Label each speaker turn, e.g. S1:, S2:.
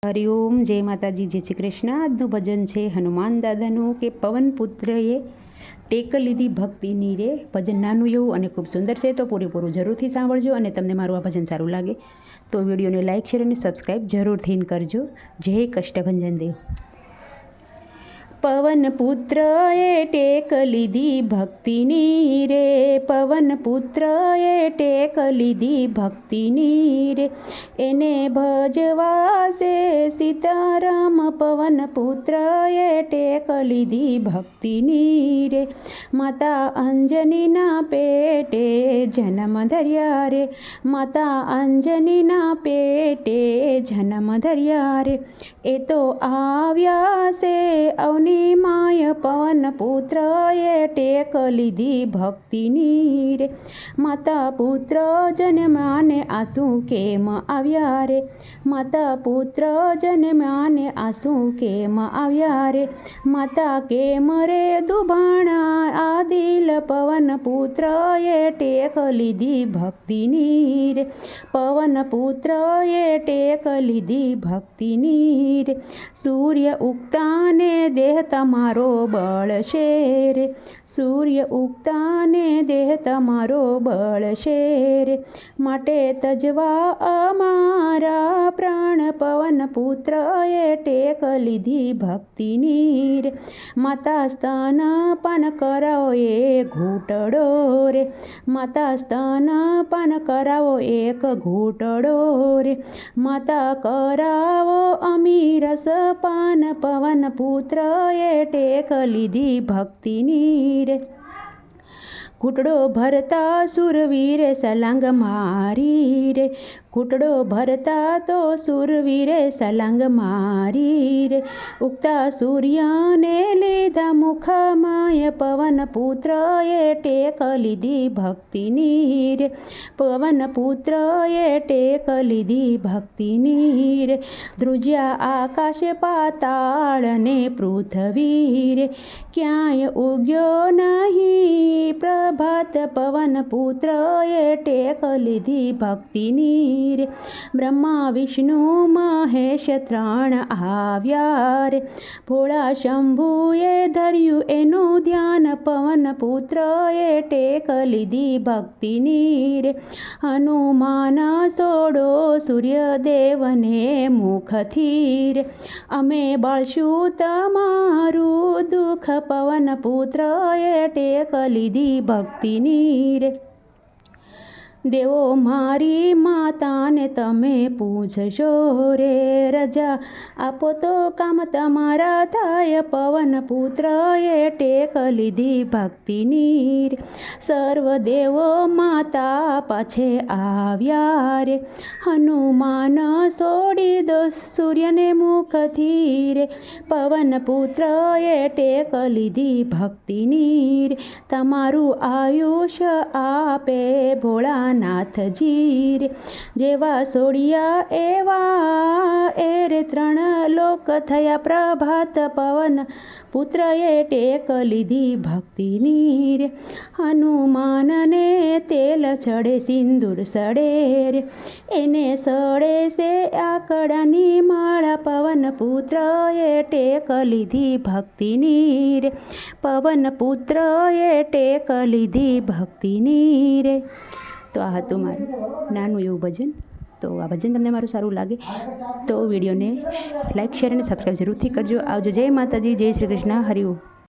S1: હરિઓમ, જય માતાજી, જય શ્રી કૃષ્ણ। આજનું ભજન છે હનુમાન દાદાનું કે પવન પુત્રએ ટેક લીધી ભક્તિની રે। ભજન નાનું એવું અને ખૂબ સુંદર છે, તો પૂરેપૂરું જરૂરથી સાંભળજો। અને તમને મારું આ ભજન સારું લાગે તો વિડીયોને લાઇક, શેર અને સબસ્ક્રાઈબ જરૂરથી કરજો। જય કષ્ટભંજન દેવ। પવન પુત્રએ ટેક લીધી ભક્તિની રે, પવન પુત્રએ ટેક લીધી ભક્તિની રે। એને ભજવા છે સીતારામ, પવન પુત્રએ ટેક લીધી ભક્તિની રે। માતા અંજનીના પેટે જન્મ ધર્યા રે, માતા અંજનીના પેટે જન્મ ધર્યા રે। એ તો આવ્યા છે અવની માય, પવન પુત્રએ ટેક લીધી ભક્તિની રે। માતા પુત્ર જન્મ્યાને આંસુ કેમ આવ્યા રે, માતા પુત્ર જન્મ્યાને આંસુ કેમ આવ્યા રે। માતા કેમ રે દુભાણા આ દિલ, પવન પુત્રએ ટેક લીધી ભક્તિની રે, પવન પુત્રએ ટેક લીધી ભક્તિની રે। સૂર્ય ઉગતાને દેહ તમારો બળશે રે, સૂર્ય ઉગતાને દેહ તમારો બળશે રે। માટે તજવા અમારા પ્રાણ, પવન પુત્રએ ટેક લીધી ભક્તિની રે। માતા સ્તન પાન કરાવો એક ઘૂંટડો રે, માતા સ્તન પાન કરાવો એક ઘૂંટડો રે। માતા કરાવો અમીરસ પાન, પવન પુત્રએ ટેક લીધી ભક્તિની રે। ઘૂંટડો ભરતા સુરવીરે સલાંગ મારી રે, ઘૂંટડો ભરતા તો સુરવીરે સલાંગ મારી રે। ઉગતા સૂર્યને લીધા મુખમાય, પવન પુત્રએ ટેક લીધી ભક્તિની રે, પવન પુત્રએ ટેક લીધી ભક્તિની રે। ધ્રુજ્યા આકાશ પાતાળ ને પૃથ્વી રે, ક્યાંય ઉગ્યો નહીં પ્રભાત, પવન પુત્રએ ટેક લીધી ભક્તિની રે। બ્રહ્મા વિષ્ણુ મહેશ ત્રણ આવ્યા રે, ભોળા શંભુએ ધર્યું એનું ધ્યાન, પવન પુત્રએ ટેક લીધી ભક્તિની રે। હનુમાન સોડો સૂર્યદેવને મુખથી રે, અમે બાળશું તમારું દુઃખ, પવન પુત્રએ ટેક લીધી ભક્તિની રે। દેવો મારી માતાને તમે પૂછશો રે, રજા આપો તો કામ તમારા થાય, પવન પુત્રએ ટેક લીધી ભક્તિની રે। સર્વ દેવો માતા પાછે આવ્યા રે, હનુમાન છોડી દો સૂર્યને મુખથી રે, પવન પુત્રએ ટેક લીધી ભક્તિની રે। તમારું આયુષ્ય આપે ભોળા નાથજી રે, જેવા સોડિયા એવા એ રે ત્રણ લોક થયા પ્રભાત, પવન પુત્રએ ટેક લીધી ભક્તિની રે। હનુમાનને તેલ ચડે સિંદૂર સડે રે, એને સડે છે આકડાની માળા, પવન પુત્રએ ટેક લીધી ભક્તિની રે, પવન પુત્રએ ટેક લીધી ભક્તિની રે। તો આ હતું મારું નાનું એવું ભજન। તો આ ભજન તમને મારું સારું લાગે તો વિડીયોને લાઇક, શેર અને સબસ્ક્રાઈબ જરૂરથી કરજો। આવજો। જય માતાજી, જય શ્રી કૃષ્ણ, હરિઓમ।